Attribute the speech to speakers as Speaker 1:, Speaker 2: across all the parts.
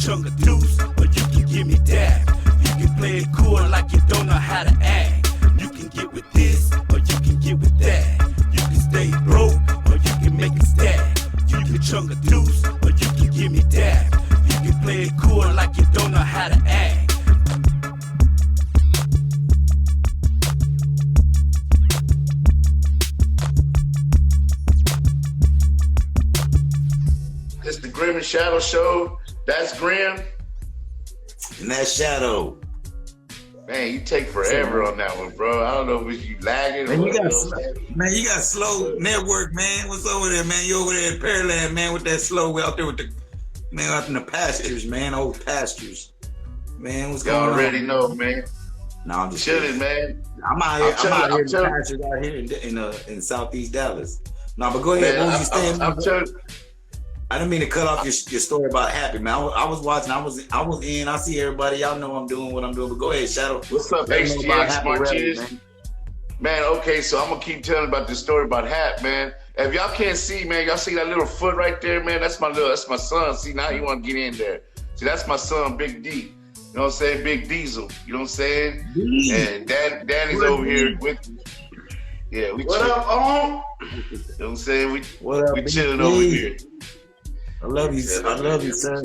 Speaker 1: chunk a deuce, or you can give me that. You can play it cool like you don't know how to act. You can get with this, or you can get with that. You can stay broke, or you can make it stack. You can chunk a deuce, or you can give me that. You can play it cool like you don't know how to act.
Speaker 2: It's the Grimm and Shadow Show. That's Grimm.
Speaker 3: And that's Shadow.
Speaker 2: Man, you take forever on that one, bro. I don't know if you lagging.
Speaker 3: Man, you got slow network, man. What's over there, man? You over there at Perez, man, with that slow out there with the man out in the pastures, man, old pastures. Man, what's going on?
Speaker 2: Y'all already know, man.
Speaker 3: No, I'm just
Speaker 2: chilling, man.
Speaker 3: I'm out here in the pastures out here in Southeast Dallas. No, but go ahead.
Speaker 2: Man,
Speaker 3: what was you saying? I didn't mean to cut off your story about Happy, man. I was watching. I was in. I see everybody. Y'all know I'm doing what I'm doing. But go ahead, Shadow.
Speaker 2: What's up, HTX Martinez? Man, okay, so I'm gonna keep telling about this story about Hap, man. If y'all can't see, man, y'all see that little foot right there, man? That's my son. See, now you want to get in there. See, that's my son, Big D. You know what I'm saying? Big Diesel. You know what I'm saying? And Danny's over here with me. Yeah, we
Speaker 4: what up,
Speaker 2: on? You know what I'm saying? We chilling over here.
Speaker 3: I love you. I love you, son.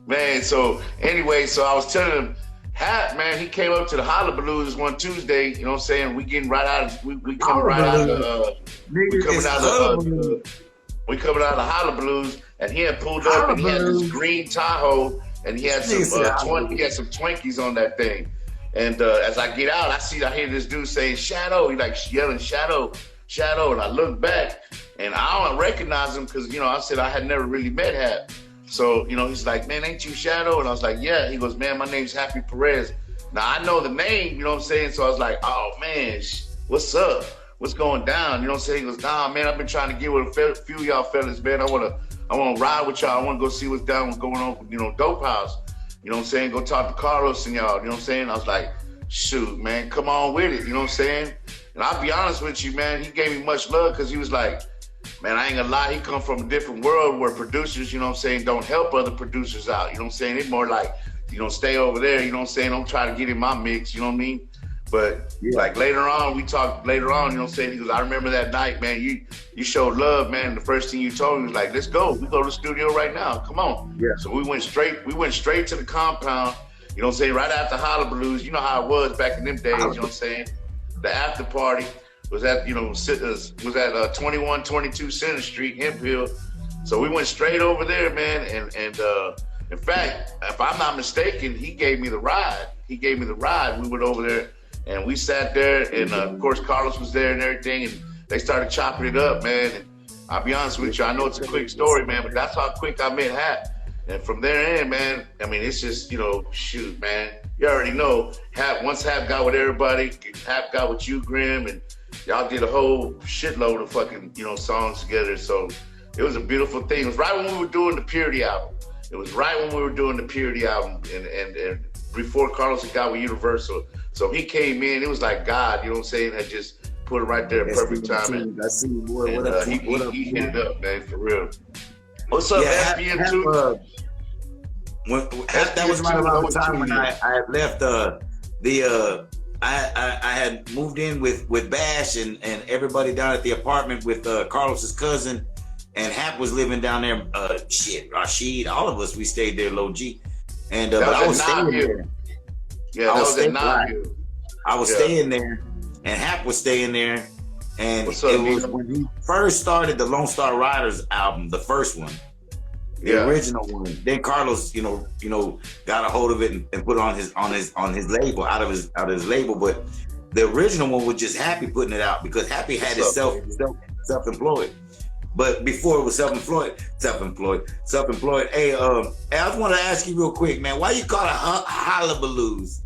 Speaker 2: Man, so anyway, so I was telling him, Hap, man, he came up to the Hullabaloo's one Tuesday, you know what I'm saying? We getting right out of, we coming right out of we coming out of the Hullabaloo's, and he had pulled up and he had this green Tahoe, and he had some Twinkies on that thing. And as I get out, I hear this dude saying Shadow. He like yelling Shadow, Shadow, and I look back and I don't recognize him because, you know, I said I had never really met Hap. So, you know, he's like, man, ain't you Shadow? And I was like, yeah. He goes, man, my name's Happy Perez. Now, I know the name, you know what I'm saying? So I was like, oh, man, what's up? What's going down? You know what I'm saying? He goes, nah, man, I've been trying to get with a few of y'all fellas, man. I want to ride with y'all. I want to go see what's going on, you know, Dope House. You know what I'm saying? Go talk to Carlos and y'all, you know what I'm saying? I was like, shoot, man, come on with it, you know what I'm saying? And I'll be honest with you, man, he gave me much love because he was like, man, I ain't gonna lie, he come from a different world where producers, you know what I'm saying, don't help other producers out, you know what I'm saying? It's more like, you know, stay over there, you know what I'm saying? Don't try to get in my mix, you know what I mean? But like later on, we talked later on, you know what I'm saying? He goes, I remember that night, man, you showed love, man. The first thing you told me was like, let's go. We go to the studio right now. Come on. Yeah. So we went straight to the compound, you know what I'm saying? Right after Hullabaloo's, you know how it was back in them days, you know what I'm saying? The after party was at, you know, was at 2122 Center Street, Hemp Hill. So we went straight over there, man. And in fact, if I'm not mistaken, he gave me the ride. We went over there and we sat there, and of course Carlos was there and everything, and they started chopping it up, man. And I'll be honest with you, I know it's a quick story, man, but that's how quick I met Hap. And from there in, man, I mean, it's just, you know, shoot, man. You already know, once Hap got with everybody, Hap got with you, Grimm, and y'all did a whole shitload of fucking, you know, songs together. So it was a beautiful thing. It was right when we were doing the Purity album. And before Carlos had got with Universal. So he came in, it was like God, you know what I'm saying, had just put it right there at perfect timing.
Speaker 3: I see you, boy. What up?
Speaker 2: He hit it up, man, for real. What's up, SBN2?
Speaker 3: That was right around the time when I had left I had moved in with Bash and everybody down at the apartment with Carlos's cousin, and Hap was living down there. Rashid, all of us, we stayed there low G. And but I was staying there.
Speaker 2: Yeah, that was at Knoxville.
Speaker 3: I was staying there, and Hap was staying there, and it was when he first started the Lone Star Riders album, the first one. The original one. Then Carlos, you know, got a hold of it and put it on his label, out of his label. But the original one was just Happy putting it out because Happy had his self-employed. But before it was self-employed. Hey, I just want to ask you real quick, man. Why you call it Hullabaloo's?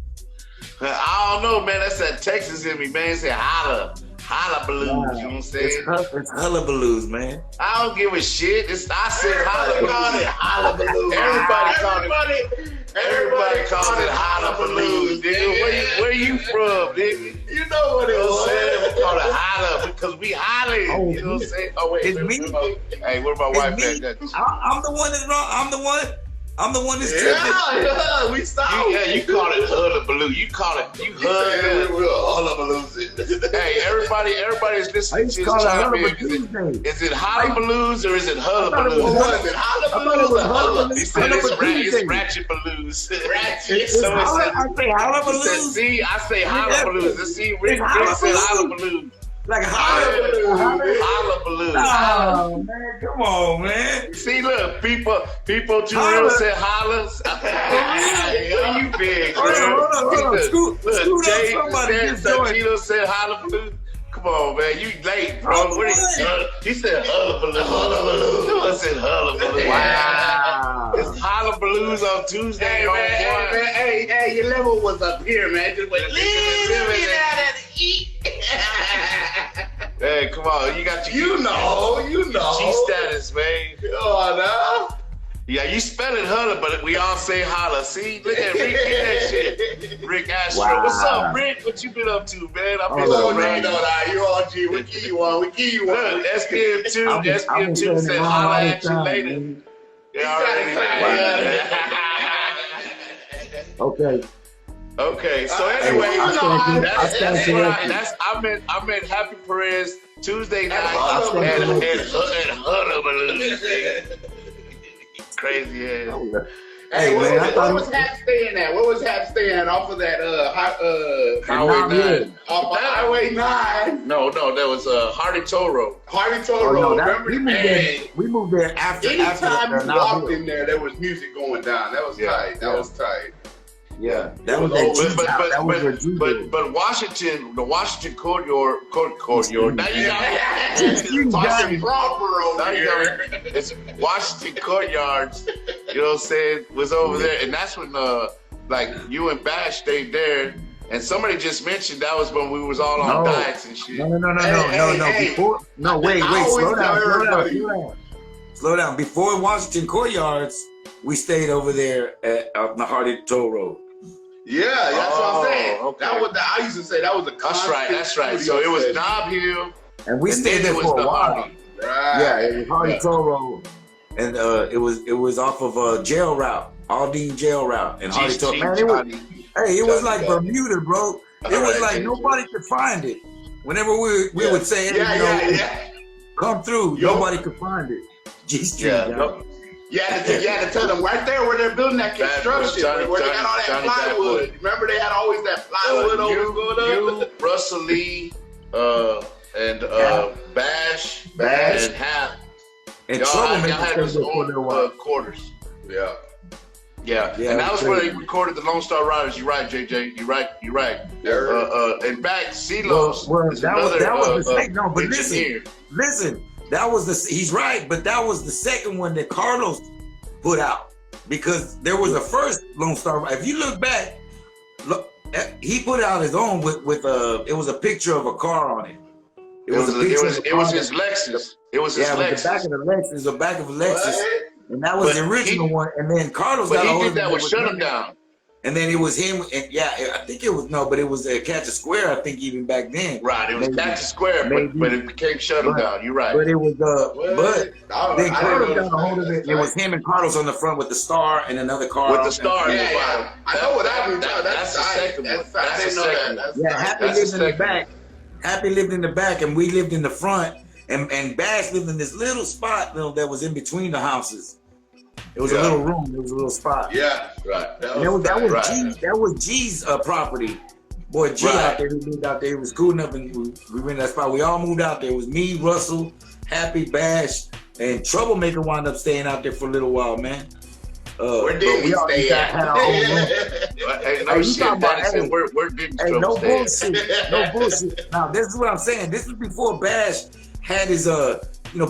Speaker 2: I don't know, man. That's that Texas in me, man. Say Hullabaloo's, you know what I'm saying?
Speaker 3: It's Hullabaloo's, man.
Speaker 2: I don't give a shit. I said Hullabaloo's. Everybody calls it Hullabaloo's, nigga. Where you from, nigga?
Speaker 4: You know what it was.
Speaker 2: We call it Holla because we hollering. You know what I'm saying? Oh, wait.
Speaker 3: It's me.
Speaker 2: Hey, where my wife at?
Speaker 3: I'm the one that's wrong. I'm the one. I'm the one that's tripping.
Speaker 4: Yeah, we saw.
Speaker 2: You call it hullabaloo. You call it hullabaloo. Hey, everybody is listening to this chime in. Is it hullabaloos or is it hullabaloo?
Speaker 4: What is it? Hullabaloo.
Speaker 2: He said it's ratchet balloons. Ratchet. So
Speaker 3: I say hullabaloos.
Speaker 2: See, I say hullabaloos. See, Rick said hullabaloo.
Speaker 3: Like hullabaloo.
Speaker 2: Hullabaloo.
Speaker 3: Oh man, come on, man.
Speaker 2: See, look, people too real said hollers. Where you been,
Speaker 3: Hold on. Scoot
Speaker 2: Jay
Speaker 3: somebody
Speaker 2: said hullabaloo. Come on, man, you late, bro. He said hullabaloo. No one said hullabaloo.
Speaker 3: Wow.
Speaker 2: It's hullabaloos on Tuesday.
Speaker 4: Hey, your level was up here, man. Just wait. Get out and eat.
Speaker 2: Hey, come on, you got your
Speaker 4: You know.
Speaker 2: G status, man.
Speaker 4: Oh, no.
Speaker 2: Yeah, you spell it hulla, but we all say holla. See, look at Rick, get that shit. Rick Astro, what's up, Rick? What you been up to, man? I've been
Speaker 4: You're on G. We give you one.
Speaker 2: Look, SPM2 said holla at you later. They already Okay, so anyway, I met Happy Perez Tuesday night and hullabaloo. Crazy ass.
Speaker 4: Hey, what was Hap staying at? What was Hap staying at off of that
Speaker 2: Highway 9?
Speaker 4: Off of Highway 9?
Speaker 2: No, that was Hardy Toll Road.
Speaker 4: Hardy Toll Road.
Speaker 3: We moved there after.
Speaker 4: Anytime you walked in there was music going down. That was tight. That was tight.
Speaker 3: Yeah, that was
Speaker 2: but Washington, the Washington courtyard. Now you got
Speaker 4: proper over here.
Speaker 2: It's Washington courtyards. You know what I'm saying? Was over there, and that's when like you and Bash stayed there. And somebody just mentioned that was when we was all on diets and shit.
Speaker 3: No. Wait. Slow down. Before Washington courtyards, we stayed over there at the Hardy Toll Road.
Speaker 4: Yeah, that's what I'm saying. Okay. That was I used to say that was a
Speaker 2: That's right. So it was Knob Hill,
Speaker 3: and we stayed there for a while.
Speaker 4: Right.
Speaker 3: Yeah, it was Hardy Toll Road, and it was off of Jail Route, Aldine Jail Route, and Hardy Toll. Man, it was like Bermuda, bro. It was like nobody could find it. Whenever we would say, come through, nobody could find it. G Street.
Speaker 4: You had to tell them right there where they're building that construction, where they got all that plywood. Remember they had always that plywood going up?
Speaker 2: Russell Lee, and Bash, and Hap.
Speaker 3: And
Speaker 2: y'all had his own quarters. Yeah. And that was where they recorded the Lone Star Riders. You're right, JJ. You're right. And back, C-Los is another
Speaker 3: but listen. That was he's right, but that was the second one that Carlos put out, because there was a first Lone Star. If you look back, he put out his own with it was a picture of a car on it. It was
Speaker 2: his Lexus. It was his Lexus.
Speaker 3: The back of a Lexus. And that was the original one. And then Carlos got a hold of it.
Speaker 2: But he did that with Shut 'Em Down.
Speaker 3: And then it was him, and I think it was but it was Catch a Square. I think even back then.
Speaker 2: Right, it was Catch a Square, but it became Shut 'Em Down. You're right.
Speaker 3: But it was then Carlos got a hold of it. It was him and Carlos on the front with the star and another car
Speaker 2: with the star.
Speaker 4: Yeah. I know what I mean.
Speaker 2: That's the second one.
Speaker 4: I didn't know that.
Speaker 3: Yeah, Happy lived in the back. Happy lived in the back, and we lived in the front. And Bash lived in this little spot that was in between the houses. It was a little room. It was a little spot.
Speaker 4: Yeah, right.
Speaker 3: That was G's property. Boy, G out there. He lived out there. It was cool enough, and we were in that spot. We all moved out there. It was me, Russell, Happy, Bash, and Troublemaker wound up staying out there for a little while, man.
Speaker 4: Where did we stay at?
Speaker 3: No bullshit. Now, this is what I'm saying. This was before Bash had his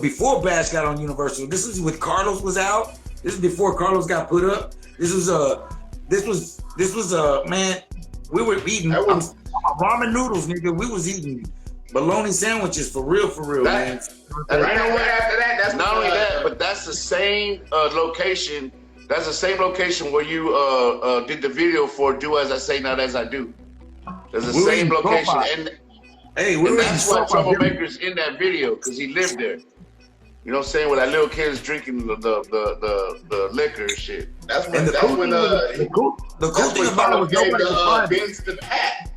Speaker 3: before Bash got on Universal. This was when Carlos was out. This is before Carlos got put up. This was man. We were eating ramen noodles, nigga. We was eating bologna sandwiches for real, man.
Speaker 4: Right away after that, that's
Speaker 2: not only that, but that's the same location. That's the same location where you did the video for "Do As I Say, Not As I Do." There's the same location, and that's why Troublemaker's in that video, because he lived there. You know what I'm saying? Where that little kid is drinking the liquor and shit.
Speaker 4: That's when the cool thing about it was nobody could find Benz the hat.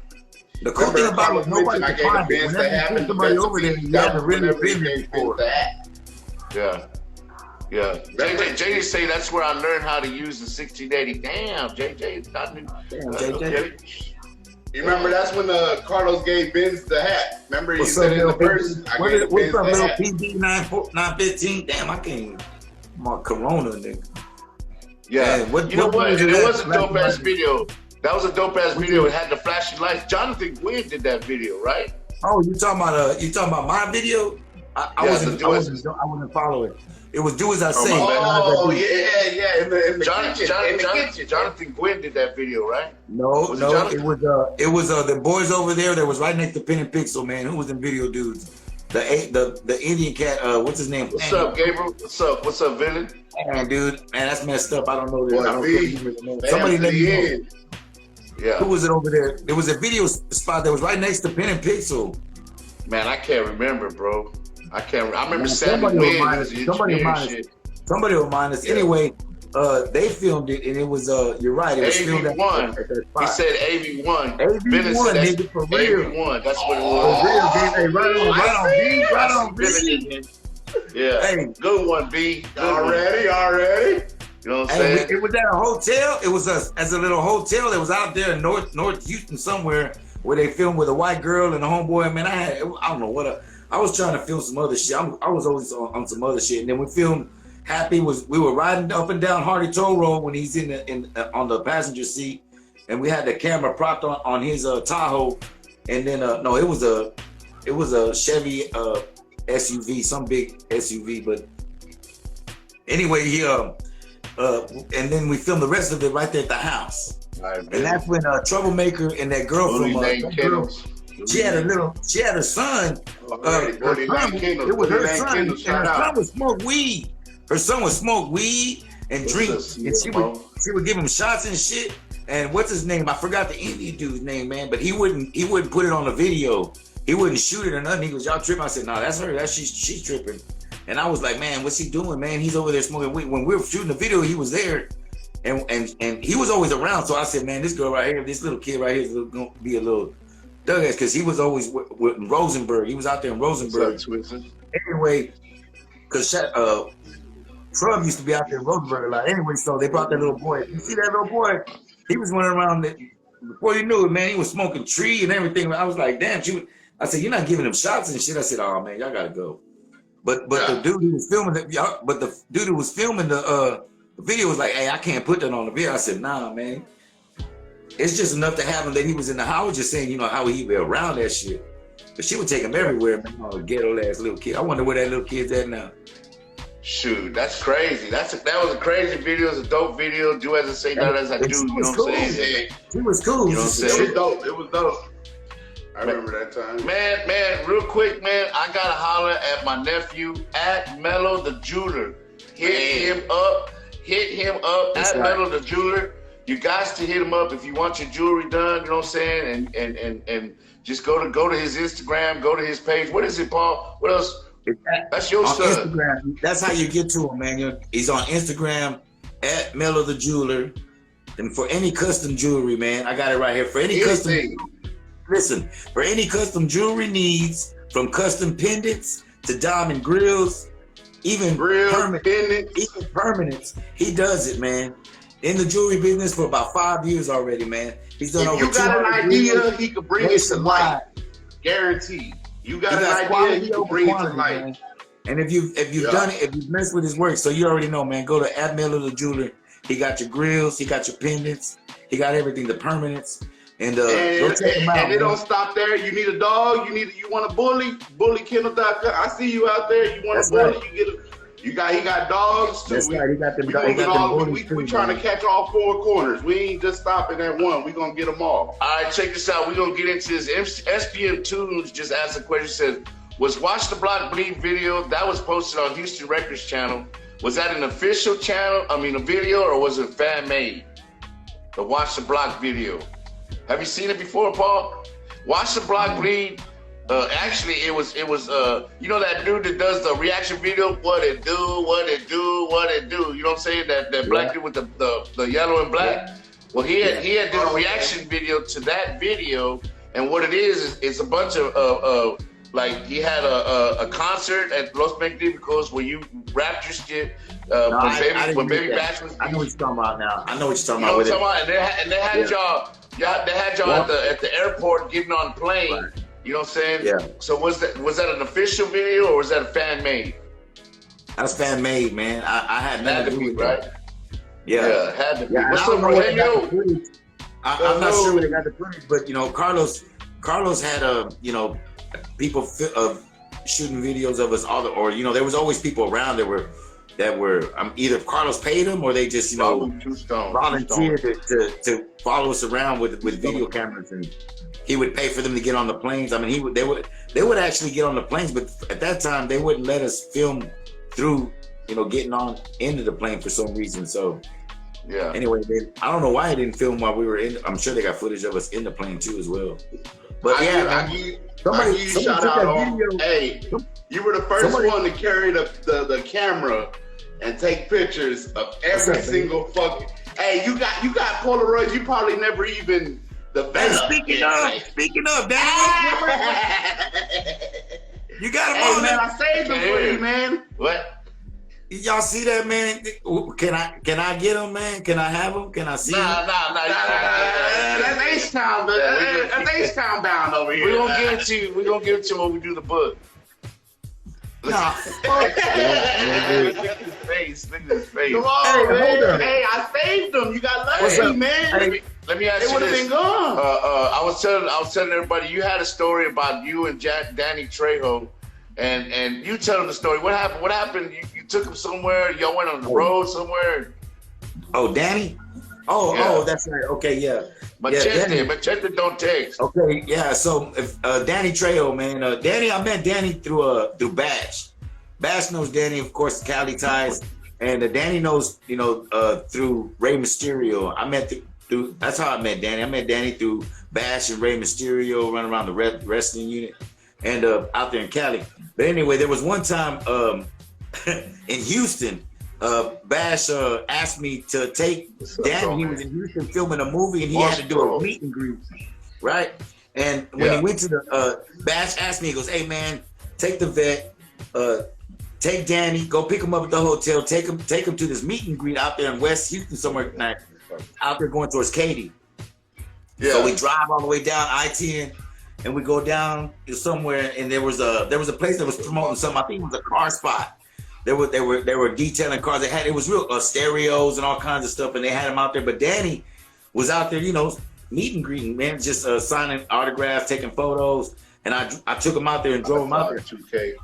Speaker 3: The cool thing about it was nobody could find it. Whenever somebody over there, you have to really been there for it.
Speaker 2: Yeah. Yeah. JJ say that's where I learned how to use the 1680. Damn, JJ.
Speaker 3: Damn, JJ.
Speaker 4: You remember that's when Carlos gave Benz the hat. Remember he said in the first.
Speaker 3: What's up, little PB 915? Damn, I can't. My Corona, nigga.
Speaker 2: Yeah. You know what? It was a dope ass video. That was a dope ass video. It had the flashing lights. Jonathan Gwynn did that video, right?
Speaker 3: Oh, you talking about my video? I wasn't following. It was Do As I Say.
Speaker 4: Oh, yeah. In the kitchen.
Speaker 2: Jonathan Gwynn did that video, right?
Speaker 3: No. It was the boys over there that was right next to Pen and Pixel, man. Who was in video dudes? The Indian cat, what's his name?
Speaker 2: What's up, Gabriel? What's up, villain?
Speaker 3: Man, dude, man, that's messed up. I don't know this.
Speaker 4: Somebody let me know.
Speaker 2: Yeah.
Speaker 3: Who was it over there? There was a video spot that was right next to Pen and Pixel.
Speaker 2: Man, I can't remember, bro. I remember Sammy Wynn.
Speaker 3: Somebody will mind us. Anyway, they filmed it, and it was you're right. It was filmed at that spot.
Speaker 2: He said AV1.
Speaker 3: AV1, nigga, for real.
Speaker 2: AV1. That's what it was.
Speaker 3: For real, right on, B.
Speaker 2: Yeah. Hey, good one, B.
Speaker 4: Already.
Speaker 2: You know what I'm saying?
Speaker 3: It was at a hotel. It was as a little hotel that was out there in North Houston somewhere where they filmed with a white girl and a homeboy. Man, I don't know what I was trying to film some other shit. I was always on some other shit. And then we filmed Happy. We were riding up and down Hardy Toll Road when he's on the passenger seat, and we had the camera propped on his Tahoe. And then no, it was a Chevy SUV, some big SUV. But anyway, and then we filmed the rest of it right there at the house. Right, and that's when Troublemaker and that girl she had her son. It was her son, and her son would smoke weed. Her son would smoke weed and drink, and she would give him shots and shit. And what's his name? I forgot the Indian dude's name, man. But he wouldn't put it on the video. He wouldn't shoot it or nothing. He goes, "Y'all tripping?" I said, "No, that's her. She's tripping." And I was like, "Man, what's he doing, man? He's over there smoking weed." When we were shooting the video, he was there, and he was always around. So I said, "Man, this girl right here, this little kid right here is gonna be a little." Because he was always with Rosenberg. He was out there in Rosenberg. Anyway, because Trump used to be out there in Rosenberg a lot. Anyway, so they brought that little boy. You see that little boy? He was running around. Before you knew it, man, he was smoking tree and everything. I was like, damn. I said, you're not giving him shots and shit. I said, oh, man, y'all got to go. But the dude who was filming the video was like, hey, I can't put that on the video. I said, nah, man. It's just enough to have him that he was in the house. I was just saying, how he be around that shit. But she would take him everywhere, man. Oh, ghetto ass little kid. I wonder where that little kid's at now.
Speaker 2: Shoot, that's crazy. That was a crazy video. It was a dope video. Do as I say, not as I do. You know what I'm saying?
Speaker 3: He was cool.
Speaker 2: You know what I'm saying?
Speaker 4: It was dope. I remember that time.
Speaker 2: Man, real quick, man. I gotta holler at my nephew at Mello the Jeweler. Hit him up that's at right. Mello the Jeweler. You guys to hit him up if you want your jewelry done, you know what I'm saying? And just go to his Instagram, go to his page. What is it, Paul? What else? That's your son.
Speaker 3: Instagram. That's how you get to him, man. He's on Instagram at Mello the Jeweler. And for any custom jewelry, man, I got it right here. For any for any custom jewelry needs, from custom pendants to diamond grills, even permanents, he does it, man. In the jewelry business for about 5 years already, man. He's done over 200
Speaker 4: you got an idea, he could bring it to life. Guaranteed. You got an idea, he could bring it to life. Man.
Speaker 3: And if you've done it, if you've messed with his work, so you already know, man. Go to Mello the Jeweler. He got your grills, he got your pendants, he got everything, the permanents. And go check him out.
Speaker 4: And it don't stop there. You need a dog. You want a bully? BullyKennel.com. I see you out there. You want a bully? Right. He got dogs too.
Speaker 3: That's right. He got them.
Speaker 4: We trying to catch all four corners. We ain't just stopping at one. We gonna get them all.
Speaker 2: All right, check this out. We gonna get into this. SPM Tunes just asked a question. Said, "Was Watch the Block Bleed video that was posted on Houston Records channel? Was that an official channel? A video, or was it fan made? The Watch the Block video. Have you seen it before, Paul? Watch the Block Bleed. Actually, it was you know that dude that does the reaction video, what it do. You know what I'm saying? That black dude with the yellow and black. Well, he had did a reaction video to that video, and what it is it's a bunch of like he had a concert at Los MXKN where you rapped your shit. When Baby Bash was.
Speaker 3: I know what you're talking about now. I know what you're talking about.
Speaker 2: And they had y'all at the airport getting on the plane.
Speaker 3: Right.
Speaker 2: You know what I'm saying?
Speaker 3: Yeah.
Speaker 2: So was that an official video or was that a fan made?
Speaker 3: That was fan made, man. I had nothing to do with
Speaker 2: right?
Speaker 3: that. Yeah,
Speaker 2: had to be.
Speaker 3: Yeah,
Speaker 2: What's up, bro?
Speaker 3: I'm not sure where they got the footage, but you know, Carlos had people shooting videos of us or you know, there was always people around that were either Carlos paid them or they just volunteered to follow us around with video cameras, and he would pay for them to get on the planes. I mean, they would actually get on the planes, but at that time they wouldn't let us film through, you know, getting on into the plane for some reason. So
Speaker 2: yeah.
Speaker 3: Anyway, I don't know why I didn't film while we were in. I'm sure they got footage of us in the plane too as well. But
Speaker 4: somebody shout out on. Hey, you were the first one to carry the camera and take pictures of every single fucking. Hey, you got Polaroids. You probably never even developed.
Speaker 3: Hey, speaking of, Danny, you got them on,
Speaker 4: man. I saved them for you, man.
Speaker 2: What?
Speaker 3: Y'all see that, man? Can I get them, man? Can I have them? Can I see them?
Speaker 2: Nah.
Speaker 4: That's H-Town. That's H-Town bound over here.
Speaker 2: We're gonna give it to you. We're gonna give it to you when we do the book.
Speaker 3: Nah, fuck that.
Speaker 2: Look at his face. Look at his face.
Speaker 4: Come on, man. Hey, I saved them. You got lucky, man.
Speaker 2: Hey, let me ask you this.
Speaker 4: They would have been gone.
Speaker 2: I was telling everybody you had a story about you and Danny Trejo, and you tell them the story. What happened? What happened? You took him somewhere. Y'all went on the road somewhere.
Speaker 3: Oh, Danny. Oh, that's right. Okay, yeah.
Speaker 2: Machete don't text.
Speaker 3: Okay, yeah. So Danny Trejo, man. I met Danny through Bash. Bash knows Danny, of course, Cali ties, and Danny knows, you know, through Rey Mysterio. I met through. That's how I met Danny. I met Danny through Bash and Rey Mysterio, running around the wrestling unit, and out there in Cali. But anyway, there was one time in Houston. Bash asked me to take Danny. He was in Houston filming a movie, and he had to do a meet and greet, right? And when he went to the Bash asked me, he goes, "Hey man, take the vet, take Danny, go pick him up at the hotel, take him to this meet and greet out there in West Houston somewhere, out there going towards Katy." Yeah. So we drive all the way down I-10, and we go down somewhere, and there was a place that was promoting something. I think it was a car spot. They were detailing cars. It was real stereos and all kinds of stuff, and they had him out there. But Danny was out there, you know, meet and greeting, man, just signing autographs, taking photos. And I took him out there and drove him out there.
Speaker 2: 2K.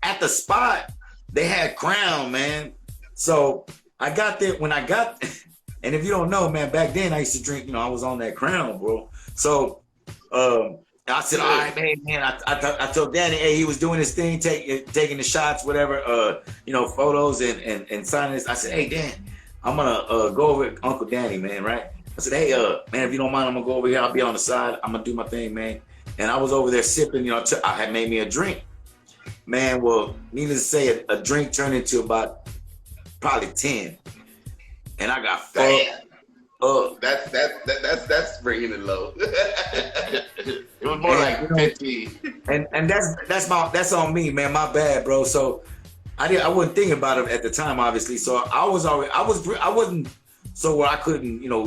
Speaker 3: At the spot, they had Crown, man. So I got there and if you don't know, man, back then I used to drink. You know, I was on that Crown, bro. So I said, all right, man. I told Danny, hey, he was doing his thing, taking the shots, whatever, you know, photos and signing this. I said, hey, Dan, I'm gonna go over to Uncle Danny, man, right? I said, hey, man, if you don't mind, I'm gonna go over here. I'll be on the side. I'm gonna do my thing, man. And I was over there sipping, you know, I had made me a drink, man. Well, needless to say, a drink turned into about probably 10, and I got fucked.
Speaker 4: That's bringing it low.
Speaker 2: It was more like 15.
Speaker 3: And that's on me, man. My bad, bro. So I wasn't thinking about it at the time, obviously. So I wasn't so where I couldn't, you know,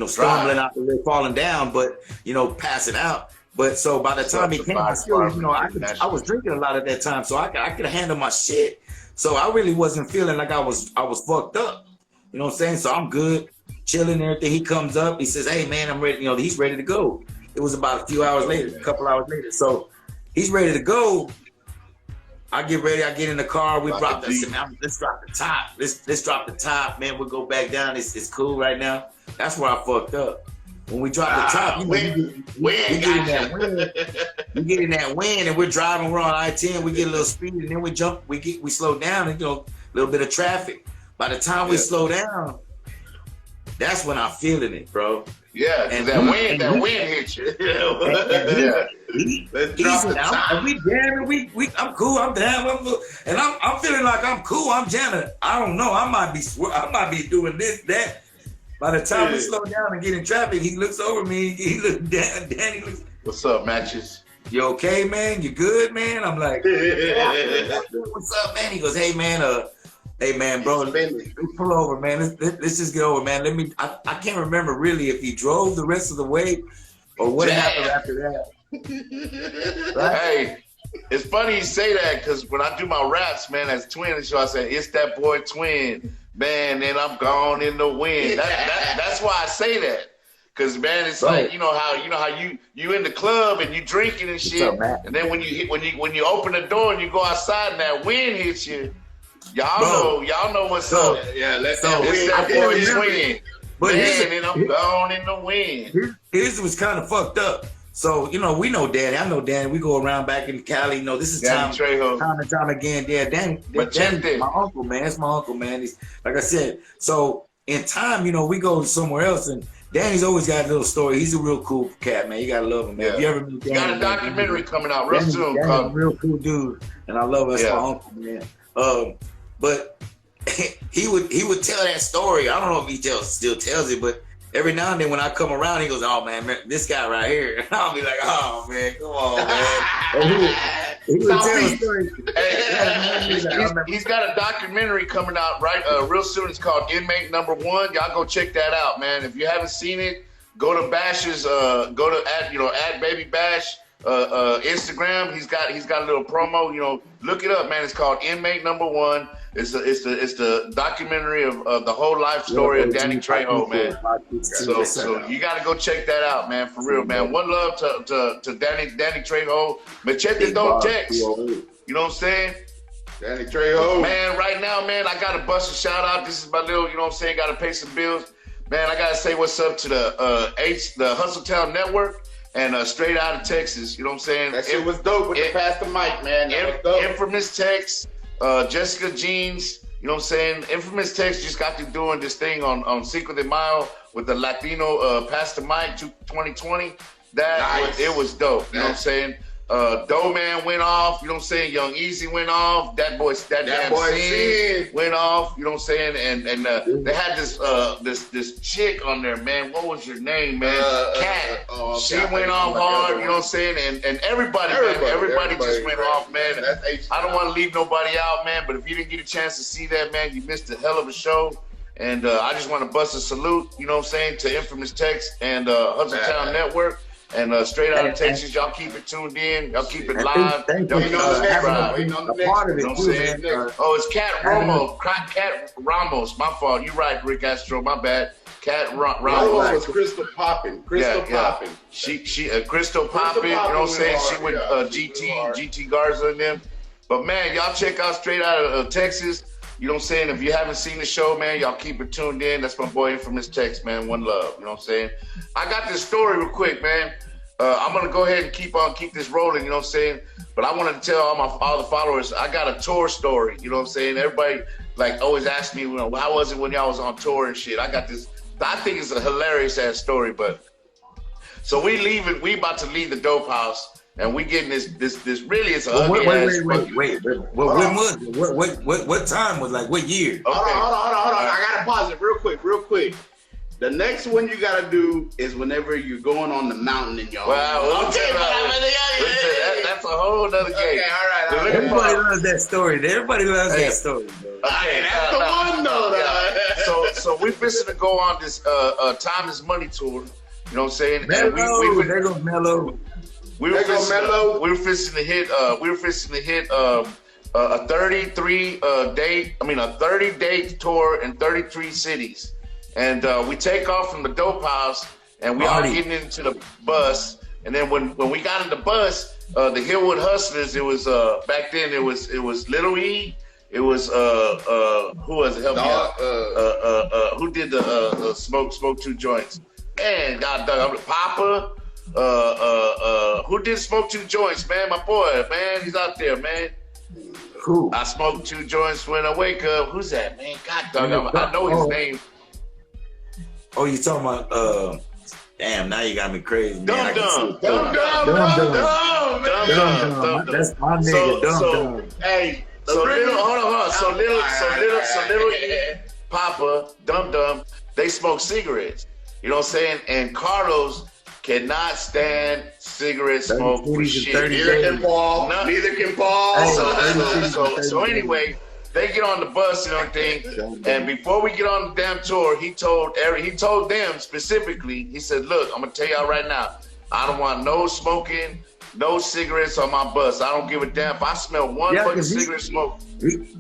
Speaker 3: stumbling out the way, falling down, but you know, passing out. But so by the time he came, you know, I was drinking a lot at that time, so I could handle my shit. So I really wasn't feeling like I was fucked up. You know what I'm saying? So I'm good. Chilling and everything. He comes up, he says, hey man, I'm ready, you know, he's ready to go. It was about a couple hours later. So he's ready to go. I get ready, I get in the car, we drop let's drop the top. Let's drop the top, man. We'll go back down. It's cool right now. That's where I fucked up. When we drop the top, you get in that wind and we're driving, we're on I-10, we get a little speed and then we slow down and, you know, a little bit of traffic. By the time we slow down, that's when I'm feeling it, bro.
Speaker 2: Yeah, and that wind hit you.
Speaker 3: Let's drop the top. We jamming, I'm cool, I'm down, and I'm feeling like I'm cool, I'm jamming. I don't know, I might be doing this, that. By the time we slow down and get in traffic, he looks over me, he looks down, Danny looks.
Speaker 2: What's up, Matches?
Speaker 3: You okay, man? You good, man? I'm like, yeah, what's up, man? He goes, hey, man, bro, let's pull over, man. Let's just get over, man. I can't remember really if he drove the rest of the way or what happened after that.
Speaker 2: Right? Hey, it's funny you say that because when I do my raps, man, as Twin, so I say, it's that boy Twin, man, and I'm gone in the wind. That's why I say that. Cause man, it's like you know how you in the club and you drinking and shit, and then when you open the door and you go outside and that wind hits you, y'all know what's up.
Speaker 4: Yeah, let's
Speaker 2: go. It's that boy Twin. But man, and I'm gone in the wind.
Speaker 3: His was kind of fucked up. So we know Danny. I know Danny. We go around back in Cali. This is time and time again. Yeah, Danny. Danny, my uncle, man. It's my uncle, man. He's, like I said. So in time, we go somewhere else and. Danny's always got a little story. He's a real cool cat, man. You gotta love him, man. If you ever meet Danny,
Speaker 2: got a documentary coming out real soon.
Speaker 3: Danny's a real cool dude, and I love us, my uncle, man. But he would tell that story. I don't know if he still tells it, but every now and then when I come around, he goes, "Oh man, this guy right here." And I'll be like, "Oh man, come on, man." He would tell a story.
Speaker 2: He's got a documentary coming out real soon. It's called Inmate Number 1. Y'all go check that out, man. If you haven't seen it, go to Bash's at Baby Bash Instagram. He's got a little promo. Look it up, man. It's called Inmate Number 1. It's the documentary of the whole life story of Danny Trejo, man. So you got to go check that out, man. For real, man. One love to Danny Trejo. Machete don't text. You know what I'm saying?
Speaker 4: Danny Trejo.
Speaker 2: Man, right now, man, I got to bust a shout out. This is my little, you know what I'm saying? Got to pay some bills. Man, I got to say what's up to the Hustletown Network and Straight Out of Texas. You know what I'm saying?
Speaker 4: That shit was dope with the Pass the Mic, man.
Speaker 2: Infamous Tex, Jessica Jeans. You know what I'm saying? Infamous Tex just got to doing this thing on Cinco de Mayo with the Latino Pass the Mic 2020. It was dope. You know what I'm saying? Doe Man went off, you know what I'm saying? Young Easy went off. That boy Sin went off, you know what I'm saying? And they had this chick on there, man. What was her name, man? Kat. She went off hard, you know what I'm saying? And everybody just went off, man. I don't want to leave nobody out, man. But if you didn't get a chance to see that, man, you missed a hell of a show. And I just want to bust a salute, you know what I'm saying, to Infamous Tex and Hustletown Network. And Straight Out of Texas, y'all keep it tuned in. Y'all keep it live. Y'all keep it
Speaker 3: part of it too, man.
Speaker 2: It's Cat Ramos. My fault. You're right, Rick Astro. My bad. Cat Ramos.
Speaker 4: Was Crystal Poppin'. Poppin'.
Speaker 2: She Crystal Poppin'. You know what I'm saying? She with GT Garza and them. But man, y'all check out Straight Out of Texas. You know what I'm saying? If you haven't seen the show, man, y'all keep it tuned in. That's my boy Infamous Tex, man. One love. You know what I'm saying? I got this story real quick, man. I'm going to go ahead and keep this rolling, you know what I'm saying? But I wanted to tell all the followers, I got a tour story, you know what I'm saying? Everybody, always asks me, how was it when y'all was on tour and shit? I got this, I think it's a hilarious-ass story, but... So we about to leave the dope house, and we getting this really, it's a ugly-ass...
Speaker 3: Wait. When was it? What time was, what year?
Speaker 4: Okay. Hold on. I got to pause it real quick. The next one you gotta do is whenever you're going on the mountain in your
Speaker 2: that's a whole nother game.
Speaker 4: Okay, all right.
Speaker 3: Everybody loves that story. That story, bro.
Speaker 4: Okay, that's the one though.
Speaker 2: So we're fixing to go on this Time is Money tour. You know what I'm saying?
Speaker 3: There goes Mello.
Speaker 2: We were fixing to hit a 30-day tour in 33 cities. And we take off from the dope house, and we are getting into the bus. And then when we got in the bus, the Hillwood Hustlers, it was back then it was Little E, it was who was it? Help me out. Who did the smoke 2 joints? Man, God dog, Papa. Who did smoke 2 joints? Man, my boy, man, he's out there, man.
Speaker 3: Cool.
Speaker 2: I smoke 2 joints when I wake up. Who's that, man? God dog, I know his name.
Speaker 3: Oh, you talking about? Damn, now you got me crazy, man.
Speaker 2: Dumb.
Speaker 3: That's my nigga. Dumb.
Speaker 2: Hey, so little Papa, Dum, they smoke cigarettes. You know what I'm saying? And Carlos cannot stand cigarette smoke for shit.
Speaker 4: Neither can Paul.
Speaker 2: So anyway, they get on the bus and everything. And before we get on the damn tour, he told them specifically, he said, look, I'm gonna tell y'all right now, I don't want no smoking, no cigarettes on my bus. I don't give a damn if I smell one fucking cigarette smoke.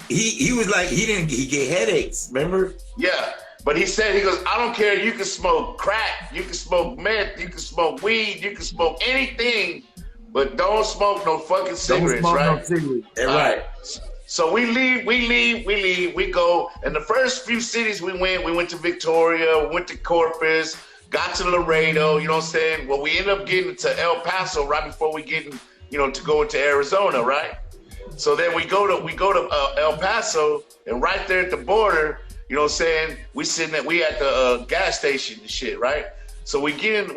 Speaker 3: He was like, he get headaches, remember?
Speaker 2: Yeah. But he said, he goes, I don't care. You can smoke crack, you can smoke meth, you can smoke weed, you can smoke anything, but don't smoke no fucking cigarettes, right?
Speaker 3: No cigarettes. Right.
Speaker 2: So we leave, we go. And the first few cities we went to Victoria, went to Corpus, got to Laredo, you know what I'm saying? Well, we ended up getting to El Paso right before we getting, to go into Arizona, right? So then we go to El Paso, and right there at the border, you know what I'm saying? We at the gas station and shit, right? So we get in the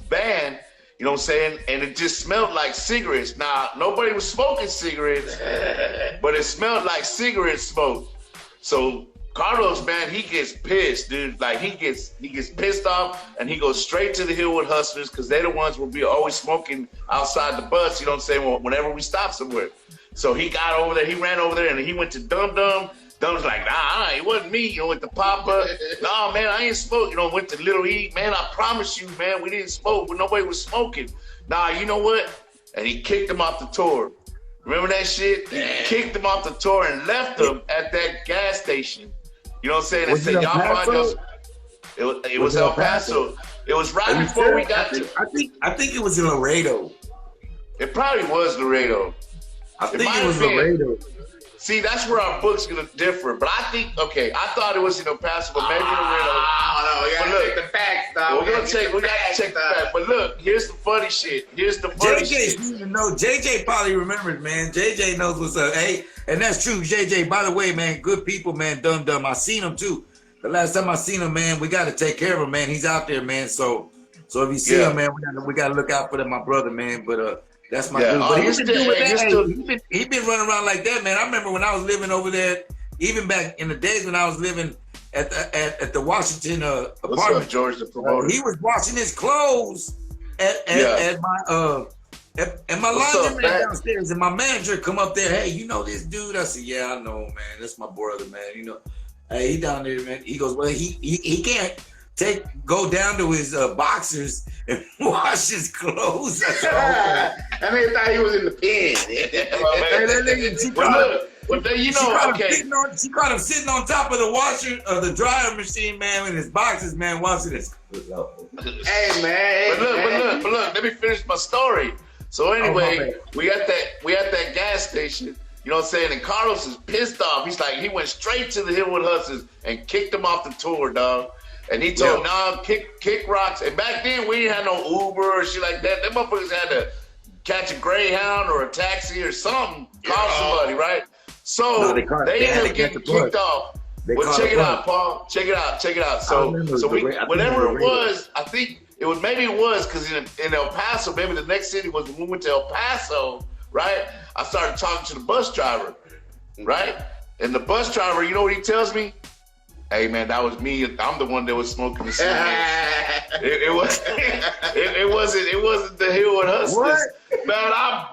Speaker 2: van, you know what I'm saying? And it just smelled like cigarettes. Now, nobody was smoking cigarettes, but it smelled like cigarette smoke. So Carlos, man, he gets pissed, dude. Like he gets pissed off, and he goes straight to the Hillwood Hustlers because they're the ones will be always smoking outside the bus, you know what I'm saying? Whenever we stop somewhere. So he got over there, he ran over there, and he went to Dum. Dum's like, nah, it wasn't me, with the Papa. Nah, man, I ain't smoke. Went to Little E. Man, I promise you, man, we didn't smoke, but nobody was smoking. Nah, you know what? And he kicked him off the tour. Remember that shit? He kicked him off the tour and left him at that gas station. You know what I'm saying? And said, y'all find us. It was El Paso. It was right before we got to.
Speaker 3: I think it was in Laredo.
Speaker 2: It probably was Laredo.
Speaker 3: I think it was Laredo.
Speaker 2: See, that's where our book's gonna differ. But I think, I thought it was in El Paso, but maybe Laredo.
Speaker 4: No, we gotta take the facts, dog.
Speaker 2: We gotta check the facts. But look, here's the funny shit.
Speaker 3: JJ probably remembers, man. JJ knows what's up. Hey, and that's true. JJ, by the way, man, good people, man. Dum. I seen him too. The last time I seen him, man, we gotta take care of him, man. He's out there, man. So if you see him, man, we gotta look out for my brother, man. But that's my dude. But he been running around like that, man. I remember when I was living over there, even back in the days when I was living at the Washington apartment.
Speaker 2: What's up, George, the promoter?
Speaker 3: He was washing his clothes at my laundry downstairs, and my manager come up there. Hey, you know this dude? I said, yeah, I know, man. That's my brother, man. Hey, he down there, man. He goes, well, he can't go down to his boxers and wash his clothes.
Speaker 4: I mean, thought he was in the pen.
Speaker 3: She caught him sitting on top of the washer of the dryer machine, man, with his boxers, man, washing his clothes.
Speaker 4: Hey, man.
Speaker 2: But look, let me finish my story. So anyway, we at that gas station. You know what I'm saying? And Carlos is pissed off. He's like, he went straight to the Hillwood Hustlers and kicked him off the tour, dog. And he told, nah, kick rocks. And back then, we didn't have no Uber or shit like that. Them motherfuckers had to catch a Greyhound or a taxi or something, call somebody, right? So they ended up getting kicked off. Well, check it out, Paul. Check it out. So whatever it was, I think it was because in El Paso, maybe the next city was when we went to El Paso, right? I started talking to the bus driver, right? And the bus driver, you know what he tells me? Hey man, that was me. I'm the one that was smoking the cigarettes. It wasn't the Hillwood Hustlers. What? Man, I'm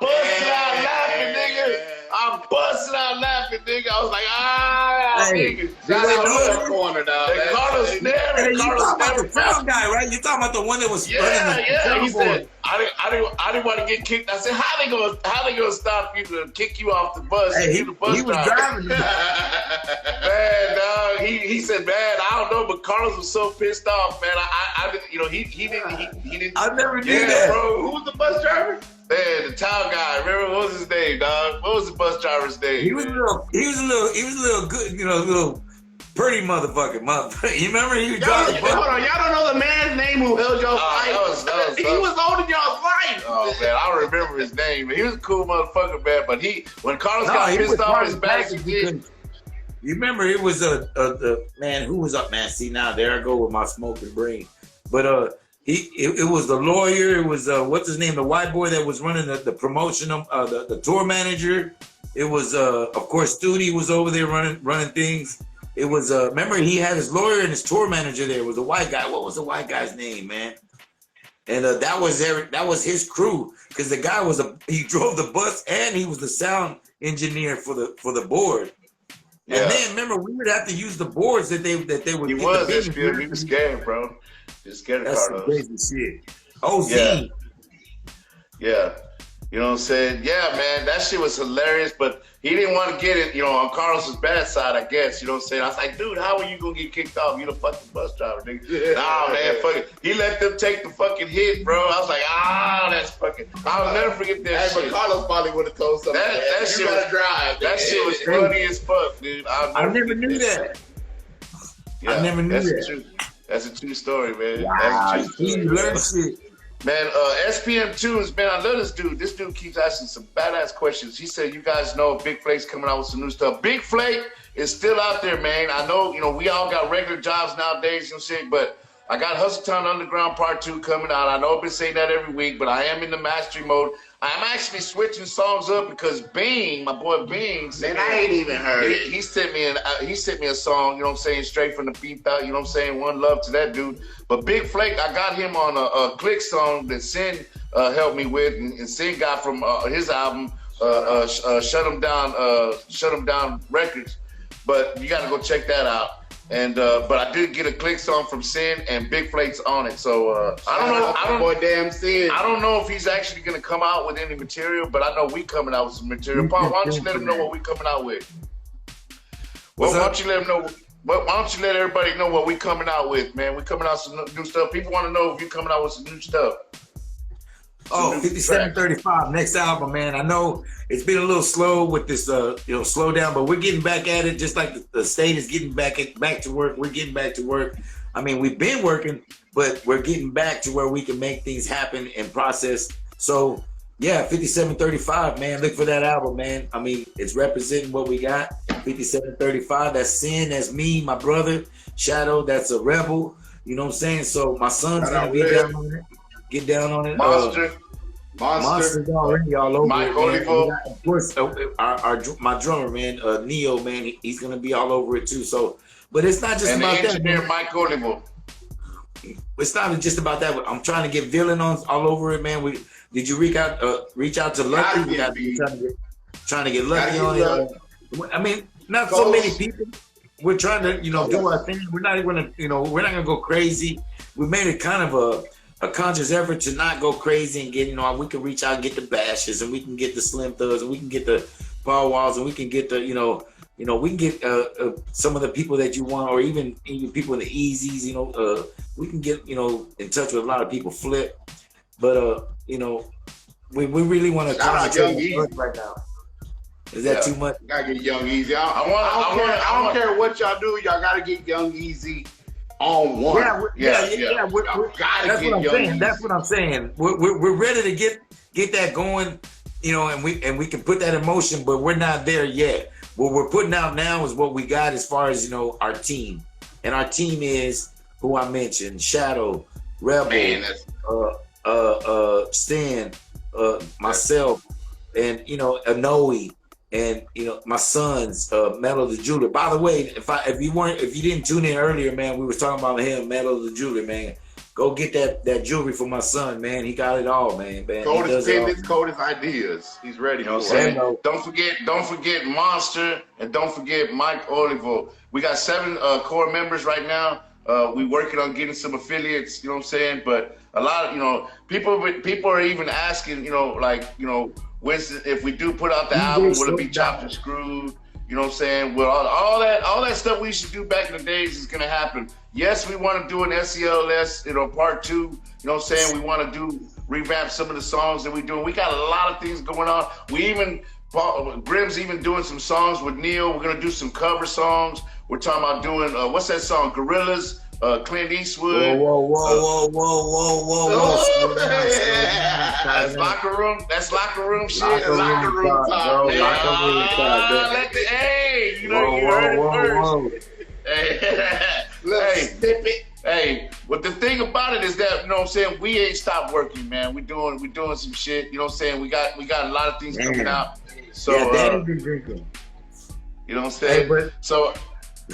Speaker 2: busting out laughing, nigga. I was like, nigga.
Speaker 4: That's corner, dog.
Speaker 2: Carlos never.
Speaker 3: The brown guy, right? You're talking about the one that was
Speaker 2: He said, I didn't want to get kicked. I said, how they gonna stop you to kick you off the bus?
Speaker 3: Hey, he was driving.
Speaker 2: Man, dog. He said, man, I don't know, but Carlos was so pissed off, man. He didn't.
Speaker 3: I never knew that,
Speaker 2: bro. Who was the bus driver? Man, the town guy. Remember what was his name, dog? What was the bus driver's name?
Speaker 3: He was a little good, little pretty motherfucker. You remember he was driving?
Speaker 4: Hold on, y'all don't know the man's name who held y'all's life. He was holding y'all's life.
Speaker 2: Oh man, I don't remember his name. He was a cool motherfucker, man. But when Carlos got pissed off, his back again.
Speaker 3: You remember it was a man who was up, man. See now there I go with my smoking brain. But it was the lawyer. It was what's his name? The white boy that was running the promotion. The tour manager. It was of course Studi was over there running things. It was remember he had his lawyer and his tour manager there. It was a white guy. What was the white guy's name, man? And that was his crew because the guy he drove the bus and he was the sound engineer for the board. Yeah. And then remember we would have to use the boards that they would.
Speaker 2: He was SPM. He was scared, bro. He was scared of
Speaker 3: That's
Speaker 2: Carlos.
Speaker 3: Some crazy shit. OZ.
Speaker 2: Yeah. You know what I'm saying? Yeah, man, that shit was hilarious, but he didn't want to get it, on Carlos's bad side, I guess. You know what I'm saying? I was like, dude, how are you going to get kicked off? You the fucking bus driver, nigga. Yeah. Nah, man, fuck it. He let them take the fucking hit, bro. I was like, that's fucking, I'll never forget that shit.
Speaker 4: But Carlos probably would have told something.
Speaker 2: That shit was drive. That shit was funny as fuck, dude.
Speaker 3: I never knew that.
Speaker 2: Yeah,
Speaker 3: I never knew that.
Speaker 2: That's a true story, man.
Speaker 3: Wow,
Speaker 2: that's a true story.
Speaker 3: You learned shit.
Speaker 2: Man, SPM2 man, I love this dude. This dude keeps asking some badass questions. He said, you guys know Big Flake's coming out with some new stuff. Big Flake is still out there, man. I know, we all got regular jobs nowadays and shit, but I got Hustletown Underground Part 2 coming out. I know I've been saying that every week, but I am in the mastering mode. I'm actually switching songs up because Bing, my boy Bing,
Speaker 4: man, I ain't even heard it.
Speaker 2: He sent me a song, you know what I'm saying, straight from the beat out, you know what I'm saying, one love to that dude. But Big Flake, I got him on a click song that Sin helped me with, and Sin got from his album, Shut 'Em Down Records. But you got to go check that out. And but I did get a click song from Sin, and Big Flake's on it. So I don't know if he's actually gonna come out with any material, but I know we coming out with some material. Paul, why don't you let him know what we coming out with? Well, why don't you let him know? Why don't you let everybody know what we coming out with, man? We coming out with some new stuff. People want to know if you coming out with some new stuff.
Speaker 3: 5735, next album, man. I know it's been a little slow with this, slow down, but we're getting back at it just like the state is getting back to work. We're getting back to work. I mean, we've been working, but we're getting back to where we can make things happen and process. So, yeah, 5735, man. Look for that album, man. I mean, it's representing what we got. 5735, that's Sin, that's me, my brother. Shadow, that's a Rebel. You know what I'm saying? So my son's going to be down on it. Get down on it. Monster's already all over.
Speaker 2: Mike Olivo.
Speaker 3: Of course, my drummer, man, Neo, man, he's gonna be all over it too. So, but it's not just about that.
Speaker 2: And the engineer, Mike Olivo.
Speaker 3: It's not just about that. I'm trying to get Villain on all over it, man. Did you reach out to Lucky? We got trying to get Lucky on it. I mean, not so many people. We're trying to, do our thing. We're not gonna, we're not gonna go crazy. We made it kind of a conscious effort to not go crazy and get, we can reach out and get the Bashes, and we can get the Slim Thugs, and we can get the Paul Walls, and we can get the, we can get some of the people that you want, or even people in the Easies, we can get, in touch with a lot of people, Flip. But, we really want to concentrate on right now. Is that too much?
Speaker 4: Gotta get Young Easy. I don't care what y'all do. Y'all gotta get Young Easy on one.
Speaker 3: That's what I'm saying. We're ready to get that going, and we can put that in motion, but we're not there yet. What we're putting out now is what we got as far as our team, and our team is who I mentioned: Shadow, Rebel, Stan, myself, and Anoe. And my sons, Metal the Jeweler. By the way, if you didn't tune in earlier, man, we were talking about him, Metal the Jeweler, man. Go get that jewelry for my son, man. He got it all, man.
Speaker 4: Coldest pivots, coldest ideas. He's ready.
Speaker 2: Don't forget Monster, and don't forget Mike Olivo. We got 7 core members right now. We working on getting some affiliates. You know what I'm saying? But a lot of people are even asking, if we do put out the album, will it be chopped and screwed? You know what I'm saying? Well, all that stuff we used to do back in the days is gonna happen. Yes, we want to do an SELS, part 2. You know what I'm saying? We want to revamp some of the songs that we do. We got a lot of things going on. Grimm's even doing some songs with Neil. We're gonna do some cover songs. We're talking about doing what's that song? Gorillas. Clint Eastwood.
Speaker 3: Whoa.
Speaker 2: That's locker room. That's locker room shit.
Speaker 3: Locker room talk, bro.
Speaker 2: Hey, You know, you heard it first. Hey, but the thing about it is that, you know what I'm saying, we ain't stopped working, man. We doing some shit, you know what I'm saying? We got a lot of things coming out. So
Speaker 3: Daddy's been drinking.
Speaker 2: You know what I'm saying?
Speaker 3: Hey,
Speaker 2: so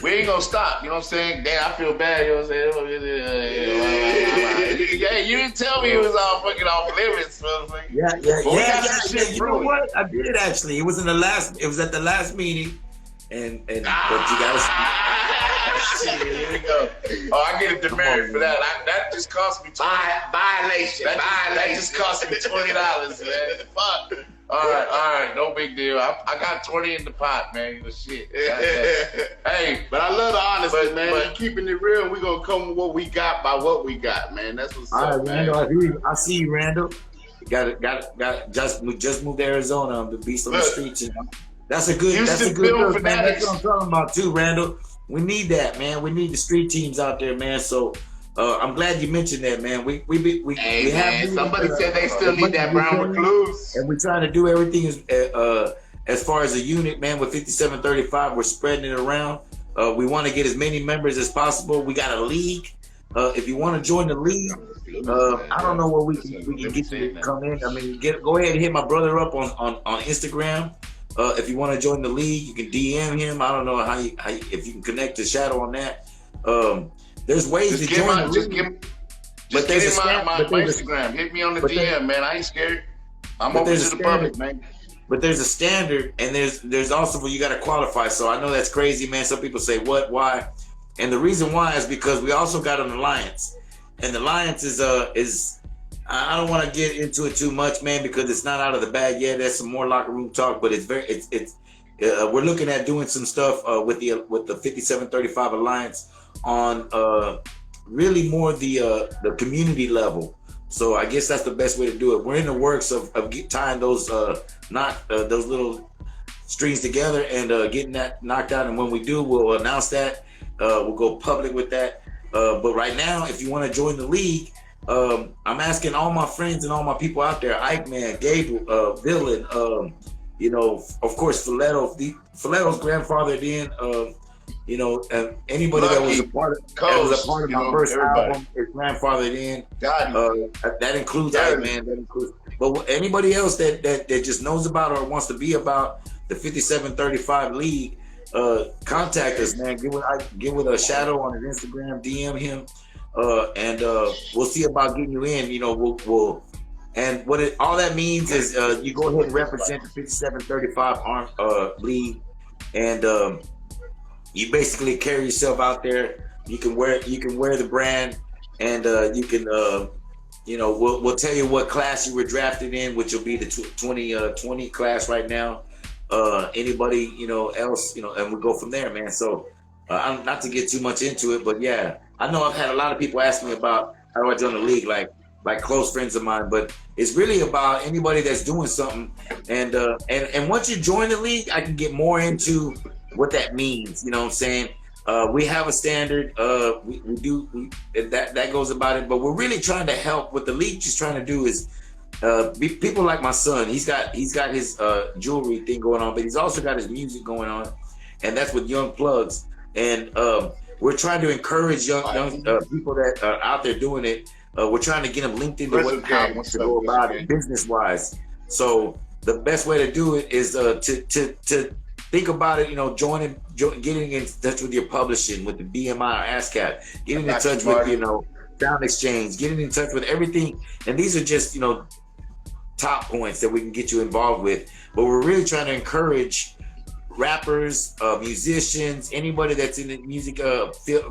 Speaker 2: we ain't gonna stop, you know what I'm saying? Damn, I feel bad, you know what I'm saying? Yeah, you didn't tell me it was all fucking off limits. So
Speaker 3: yeah. You know what? I did actually. It was at the last meeting, and but you gotta.
Speaker 2: Shit, here we go. Oh, I get a demerit for that. That just cost me
Speaker 4: violation.
Speaker 2: That just cost me $20, man. Fuck. All right, no big deal. I got 20 in the pot, man. Shit. Hey,
Speaker 4: but I love the honesty, man. But keeping it real, we gonna come with what we got by what we got, man. That's what's up, man.
Speaker 3: Randall, I see you, Randall. Got just moved to Arizona on the beast on the streets. You know? That's a good look, man. That's what I'm talking about too, Randall. We need that, man. We need the street teams out there, man. So I'm glad you mentioned that, man. We have
Speaker 4: somebody said they still need that brown recluse,
Speaker 3: and we're trying to do everything as far as a unit, man. With 5735, we're spreading it around. We want to get as many members as possible. We got a league. If you want to join the league, I don't know where we can get you to come in. I mean, go ahead and hit my brother up on Instagram. If you want to join the league, you can DM him. I don't know how if you can connect to Shadow on that. There's ways to join the league.
Speaker 2: But there's my Instagram. Hit me on the DM, man. I ain't scared. I'm open to the public, man.
Speaker 3: But there's a standard, and there's also where you got to qualify. So I know that's crazy, man. Some people say, what, why? And the reason why is because we also got an alliance. And the alliance is I don't want to get into it too much, man, because it's not out of the bag yet. There's some more locker room talk, but we're looking at doing some stuff with the 5735 Alliance on really more the community level. So I guess that's the best way to do it. We're in the works of tying those those little strings together and getting that knocked out. And when we do, we'll announce that. We'll go public with that. But right now, if you want to join the league, I'm asking all my friends and all my people out there, Ike, man, Gabriel, Villain, you know, of course, Fileto's grandfathered in, you know, anybody that was a part of my first album is grandfathered in. That includes Ike, man. That includes, but anybody else that just knows about or wants to be about the 5735 League, contact us, man. Get with a Shadow on his Instagram, DM him. And we'll see about getting you in. You know, we'll and all that means is you go ahead and represent the 5735 league, and you basically carry yourself out there. You can wear the brand, and you can you know, we'll tell you what class you were drafted in, which will be the 2020 class right now. Anybody, you know, else, you know, and we'll go from there, man. So I'm not to get too much into it, but yeah. I know I've had a lot of people ask me about how do I join the league, like close friends of mine, but it's really about anybody that's doing something. And once you join the league, I can get more into what that means. You know what I'm saying? We have a standard. That goes about it, but we're really trying to help. What the league is trying to do is people like my son. He's got his jewelry thing going on, but he's also got his music going on, and that's with Young Plugs. And we're trying to encourage young people that are out there doing it. We're trying to get them linked into how they want to go about it business-wise. So the best way to do it is to think about it. You know, getting in touch with your publishing, with the BMI or ASCAP, getting in touch with, you know, Sound Exchange, getting in touch with everything. And these are just, you know, top points that we can get you involved with. But we're really trying to encourage rappers, musicians, anybody that's in the music,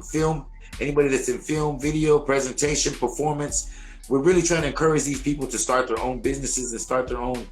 Speaker 3: film, anybody that's in film, video, presentation, performance. We're really trying to encourage these people to start their own businesses and start their own,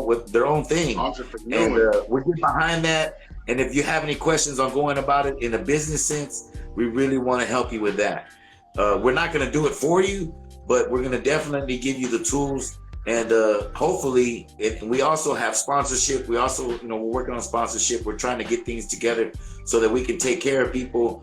Speaker 3: with their own thing. And we're getting behind that. And if you have any questions on going about it in a business sense, we really want to help you with that. We're not going to do it for you, but we're going to definitely give you the tools. And hopefully, we also have sponsorship. We also, you know, we're working on sponsorship. We're trying to get things together so that we can take care of people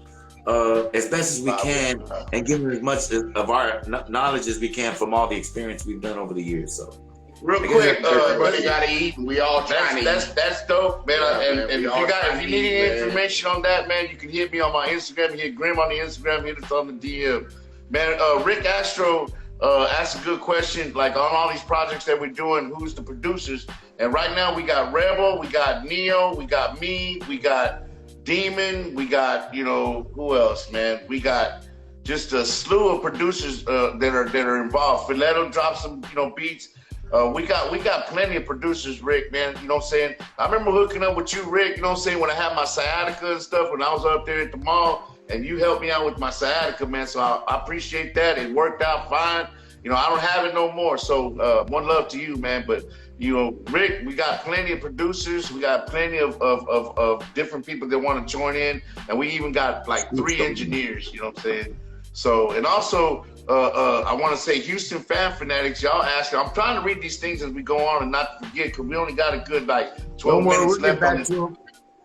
Speaker 3: as best as we can and give them as much of our knowledge as we can from all the experience we've done over the years. So,
Speaker 2: Real quick,
Speaker 4: everybody gotta eat, and we all trying to eat.
Speaker 2: That's dope, man.
Speaker 4: Yeah,
Speaker 2: and if you need any information on that, man, you can hit me on my Instagram. Hit Grimm on the Instagram. Hit us on the DM, man. Rick Astro asked a good question. Like on all these projects that we're doing, who's the producers? And right now we got Rebel, we got Neo, we got me, we got Demon, we got who else, man? We got just a slew of producers that are involved. Filetto dropped some beats. We got plenty of producers, Rick, man. You know what I'm saying? I remember hooking up with you, Rick, you know what I'm saying, when I had my sciatica and stuff, when I was up there at the mall, and you helped me out with my sciatica, man. So I appreciate that. It worked out fine. I don't have it no more. So one love to you, man. But Rick, we got plenty of producers. We got plenty of different people that want to join in, and we even got like 3 engineers. You know what I'm saying? So, and also, I want to say, Houston fan fanatics, y'all asking. I'm trying to read these things as we go on and not forget, because we only got a good 12 minutes left on this.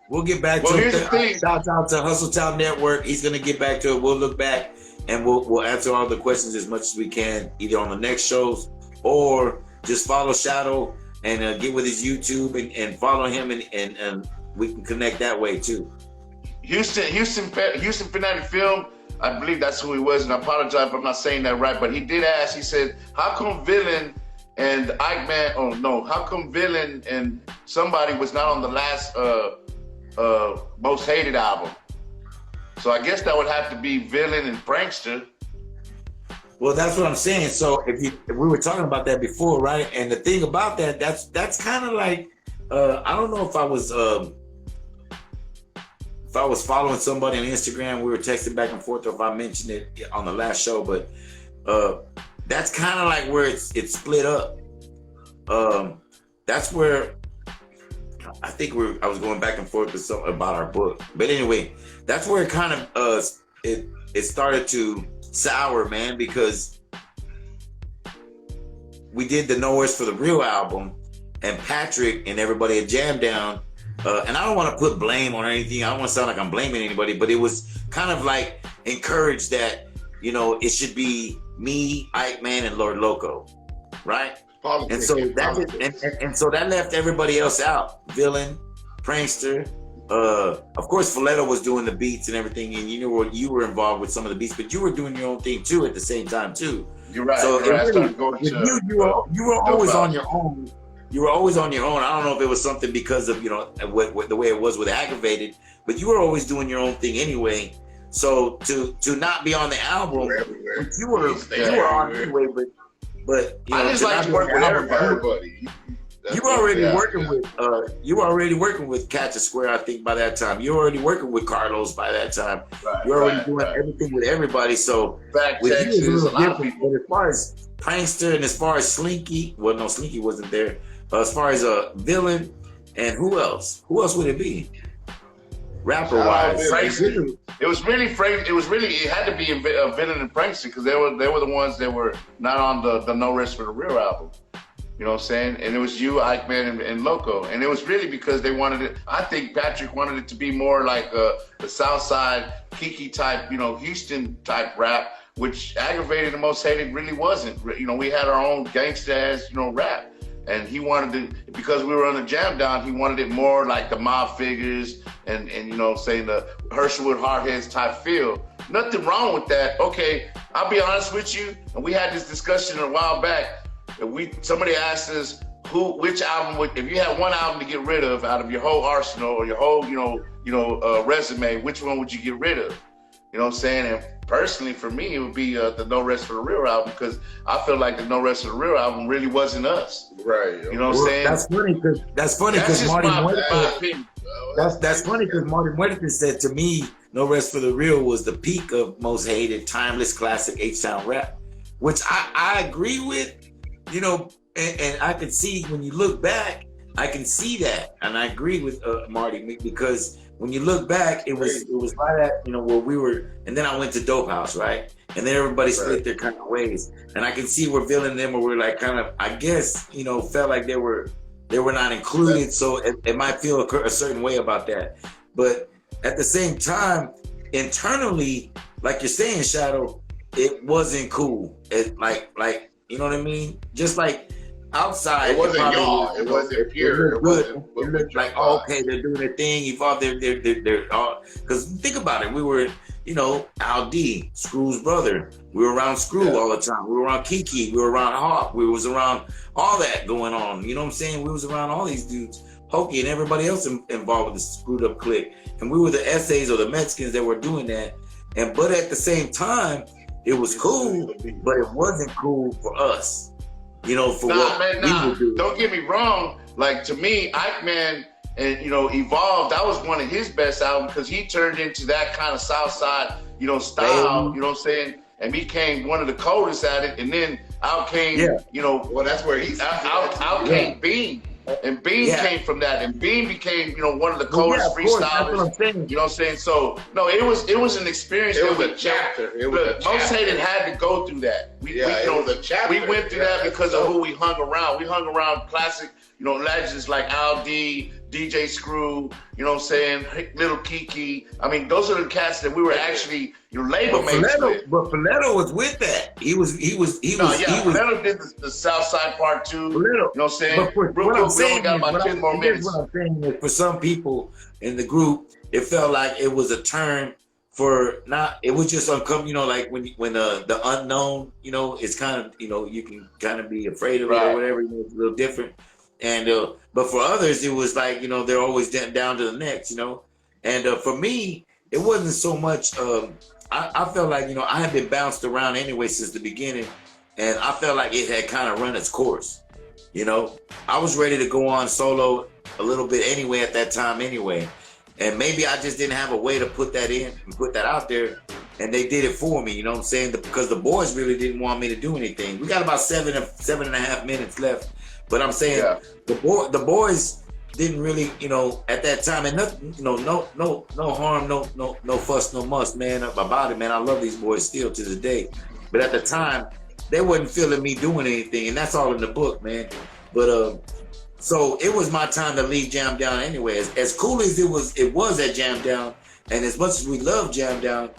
Speaker 3: We'll get back to it.
Speaker 2: Here's the thing.
Speaker 3: Shout out to Hustletown Network. He's gonna get back to it. We'll look back and we'll answer all the questions as much as we can, either on the next shows or just follow Shadow and get with his YouTube and follow him and we can connect that way too.
Speaker 2: Houston Fanatic Film. I believe that's who he was, and I apologize if I'm not saying that right, but he did ask, he said, how come Villain and Ike Man, how come Villain and somebody was not on the last Most Hated album? So I guess that would have to be Villain and Prankster.
Speaker 3: Well, that's what I'm saying. So if we were talking about that before, right? And the thing about that's kind of like, I don't know if I was following somebody on Instagram, we were texting back and forth, or if I mentioned it on the last show, but that's kind of like where it's split up. That's where I think I was going back and forth with something about our book. But anyway, that's where it kind of it started to sour, man, because we did the No Rest for the Real album, and Patrick and everybody at Jam Down. And I don't want to put blame on anything. I don't want to sound like I'm blaming anybody, but it was kind of like encouraged that, it should be me, Ike Man, and Lord Loco, right? And so that left everybody else out. Villain, Prankster, of course, Filetto was doing the beats and everything, and you were involved with some of the beats, but you were doing your own thing too at the same time too.
Speaker 2: You're right.
Speaker 3: So
Speaker 2: you
Speaker 3: were always on your own. You were always on your own. I don't know if it was something because of what the way it was with Aggravated, but you were always doing your own thing anyway. So to not be on the album, you were on anyway. But
Speaker 2: I just like to work with everybody.
Speaker 3: You were already working with Catch a Square, I think, by that time. You were already working with Carlos by that time. You were already doing everything with everybody. So with you, it was a little different. But as far as Prankster and as far as Slinky, well, no, Slinky wasn't there. As far as a Villain, and who else? Who else would it be? Rapper wise,
Speaker 2: it had to be a Villain and Prankster, because they were the ones that were not on the No Rest for the Real album. You know what I'm saying? And it was you, Ike Man, and Loco. And it was really because they wanted it. I think Patrick wanted it to be more like the Southside Kiki type, Houston type rap, which Aggravated and Most Hated really wasn't. We had our own gangsta ass, rap. And he wanted it, because we were on the Jam Down, he wanted it more like the Mob Figures and saying the Herschelwood Hardheads type feel. Nothing wrong with that. Okay, I'll be honest with you, and we had this discussion a while back. Somebody asked us which album if you had one album to get rid of out of your whole arsenal or your whole resume, which one would you get rid of? You know what I'm saying? And personally, for me, it would be the No Rest for the Real album, because I feel like the No Rest for the Real album really wasn't us.
Speaker 4: Right.
Speaker 2: You know what I'm saying?
Speaker 3: That's funny because Marty Muertes said to me, No Rest for the Real was the peak of Most Hated, timeless classic H-Town rap, which I agree with, and I can see when you look back, I can see that, and I agree with Marty, because when you look back, it was right at where we were, and then I went to Dope House, right, and then everybody split their kind of ways, and I can see where Villain and them were like kind of, I guess, felt like they were not included, so it might feel a certain way about that, but at the same time, internally, like you're saying, Shadow, it wasn't cool. It like you know what I mean? Just like outside,
Speaker 4: it wasn't y'all. It wasn't pure. It
Speaker 3: looked like, oh, okay, they're doing their thing. You thought they're all, because think about it, we were, you know, Al D, Screw's brother. We were around Screw all the time. We were around Kiki. We were around Hawk. We was around all that going on. You know what I'm saying? We was around all these dudes, Hokey and everybody else involved with the Screwed Up Clique. And we were the essays or the Mexicans that were doing that. But at the same time, it was cool, but it wasn't cool for us. You know, for what we would do.
Speaker 2: Don't get me wrong. Like, to me, Ike Man and, you know, Evolve, that was one of his best albums because he turned into that kind of Southside, you know, style, you know what I'm saying? And became one of the coldest at it. And then out came, you know,
Speaker 4: well, that's where he's
Speaker 2: out came Bean. And Bean came from that, and Bean became, you know, one of the coldest freestylers. You know what I'm saying? So no, it was an experience.
Speaker 4: It was a chapter.
Speaker 2: Most Hated had to go through that.
Speaker 4: It was a chapter.
Speaker 2: We went through that because of who we hung around. We hung around classic, you know, legends like Al D, DJ Screw, you know what I'm saying, Little Kiki. I mean, those are the cats that we were actually, you know, label mates with.
Speaker 3: But Filetto was with that. He was.
Speaker 2: Filetto did the South Side part too. You know what I'm saying?
Speaker 3: But we only got about 10 more minutes. What I'm saying is, for some people in the group, it felt like it was a turn for not. It was just uncomfortable. You know, like when the unknown, you know, it's kind of, you know, you can kind of be afraid of it or whatever. You know, it's a little different. And but for others, it was like, you know, they're always down to the next, you know. And for me, it wasn't so much. I felt like, you know, I had been bounced around anyway since the beginning, and I felt like it had kind of run its course. You know, I was ready to go on solo a little bit anyway at that time anyway, and maybe I just didn't have a way to put that in and put that out there, and they did it for me. You know what I'm saying? Because the boys really didn't want me to do anything. We got about 7.5 minutes left. But I'm saying the boys didn't really, you know, at that time, and nothing, you know, no harm, no fuss, no muss, man, about it, man. I love these boys still to this day. But at the time, they wasn't feeling me doing anything, and that's all in the book, man. But so it was my time to leave Jam Down anyway. As cool as it was at Jam Down, and as much as we love Jam Down,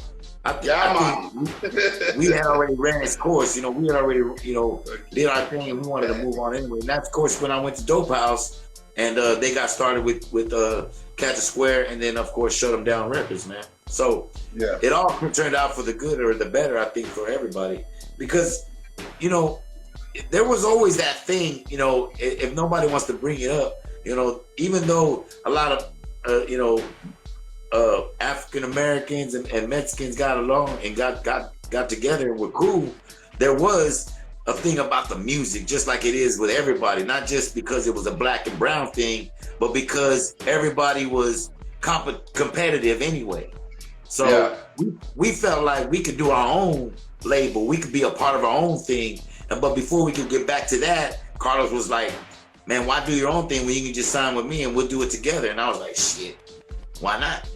Speaker 3: I think we had already ran its course. You know, we had already, you know, did our thing, and we wanted to move on anyway. And that's, of course, when I went to Dope House, and they got started with Catch a Square, and then, of course, Shut 'Em Down Records, man. So it all turned out for the good or the better, I think, for everybody. Because, you know, there was always that thing, you know, if nobody wants to bring it up, you know, even though a lot of, you know, African Americans and Mexicans got along and got together and were cool, there was a thing about the music, just like it is with everybody, not just because it was a black and brown thing, but because everybody was competitive anyway. So we felt like we could do our own label, we could be a part of our own thing. But before we could get back to that, Carlos was like, man, why do your own thing when you can just sign with me and we'll do it together? And I was like, shit, why not?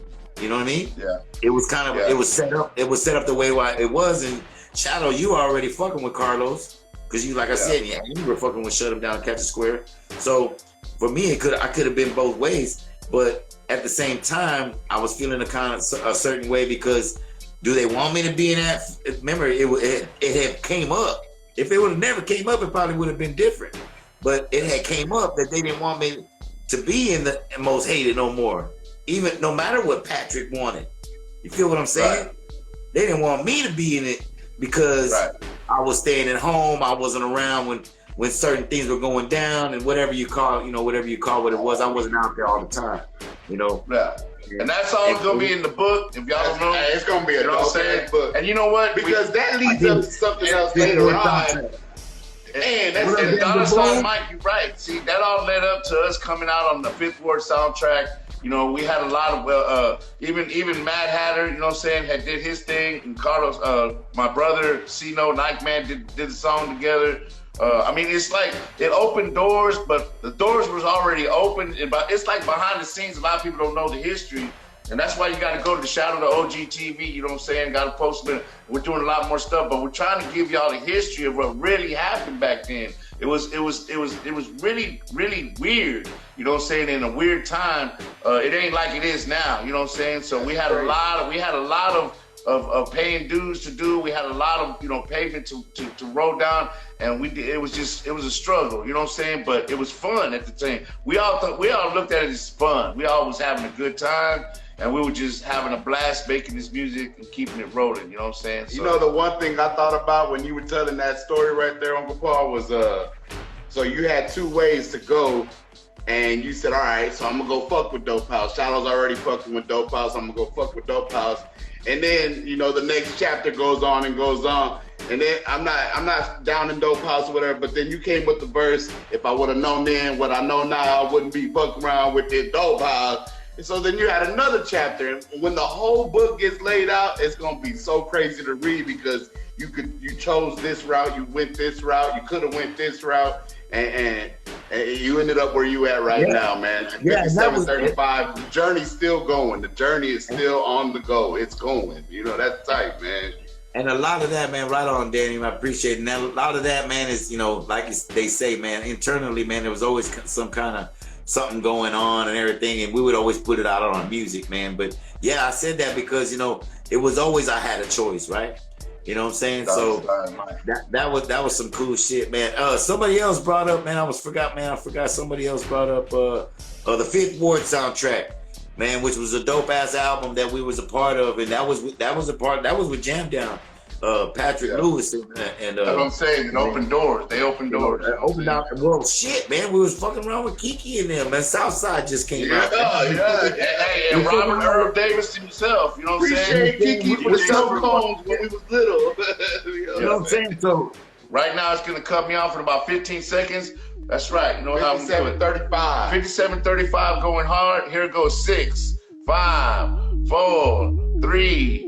Speaker 3: You know what I mean?
Speaker 2: Yeah.
Speaker 3: It was kind of it was set up the way it was. And Shadow, you were already fucking with Carlos because you, like I said, you were fucking with Shut 'Em Down, Catch a Square. So for me, I could have been both ways. But at the same time, I was feeling a certain way because do they want me to be in that? Remember, it had came up. If it would have never came up, it probably would have been different. But it had came up that they didn't want me to be in the Most Hated no more. Even no matter what Patrick wanted. You feel what I'm saying? Right. They didn't want me to be in it because I was staying at home. I wasn't around when certain things were going down and whatever you call what it was. I wasn't out there all the time, you know.
Speaker 2: Yeah. And that's all gonna be in the book. If y'all don't know,
Speaker 4: it's gonna be a book.
Speaker 2: And you know what?
Speaker 4: Because that leads up to something else later on.
Speaker 2: And Dollar Sign Mike, you're right. See, that all led up to us coming out on the Fifth Ward soundtrack. You know, we had a lot of even Mad Hatter, you know what I'm saying, had did his thing, and Carlos, my brother C-No, Nike Man did the song together. I mean, it's like it opened doors, but the doors was already open. It's like behind the scenes. A lot of people don't know the history, and that's why you got to go to the Shadow to OG TV. You know what I'm saying? Got to post it. We're doing a lot more stuff, but we're trying to give y'all the history of what really happened back then. It was really, really weird. You know what I'm saying? In a weird time, it ain't like it is now. You know what I'm saying? So we had a lot of of paying dues to do. We had a lot of pavement to roll down, and it was a struggle. You know what I'm saying? But it was fun at the time. We all looked at it as fun. We all was having a good time. And we were just having a blast making this music and keeping it rolling, you know what I'm saying? So,
Speaker 4: the one thing I thought about when you were telling that story right there, Uncle Paul, was so you had two ways to go, and you said, all right, so I'm gonna go fuck with Dope House. Shallow's already fucking with Dope House, I'm gonna go fuck with Dope House. And then, the next chapter goes on and goes on. And then I'm not down in Dope House or whatever, but then you came with the verse, if I would have known then what I know now, I wouldn't be fucking around with this Dope House. And so then you had another chapter, and when the whole book gets laid out, it's gonna be so crazy to read because you chose this route, you went this route, you could have went this route, and you ended up where you at right now, man. 5735, the journey's still going. The journey is still on the go. It's going. That's tight, man.
Speaker 3: And a lot of that, man, right on, Danny. I appreciate it. And a lot of that, man, is like they say, man, internally, man, there was always some kind of something going on and everything, and we would always put it out on our music, man. But yeah, I said that because it was always I had a choice, right? You know what I'm saying? So that was some cool shit, man. Somebody else brought up, man. I forgot somebody else brought up the Fifth Ward soundtrack, man, which was a dope ass album that we was a part of, and that was with Jam Down. Patrick Lewis and
Speaker 2: that's what I'm saying. It opened doors. They opened doors.
Speaker 3: Opened out. Well, shit, man. We was fucking around with Kiki and them, man. Southside just came out.
Speaker 2: Yeah. Hey, and Robert Herb Davis himself. You know what I'm saying?
Speaker 4: Kiki with cell phones when we was little.
Speaker 3: You know what I'm saying? So
Speaker 2: right now it's gonna cut me off in about 15 seconds. That's right. You know how I'm doing.
Speaker 4: 5735.
Speaker 2: 5735 going hard. Here it goes. 6, 5, 4, 3.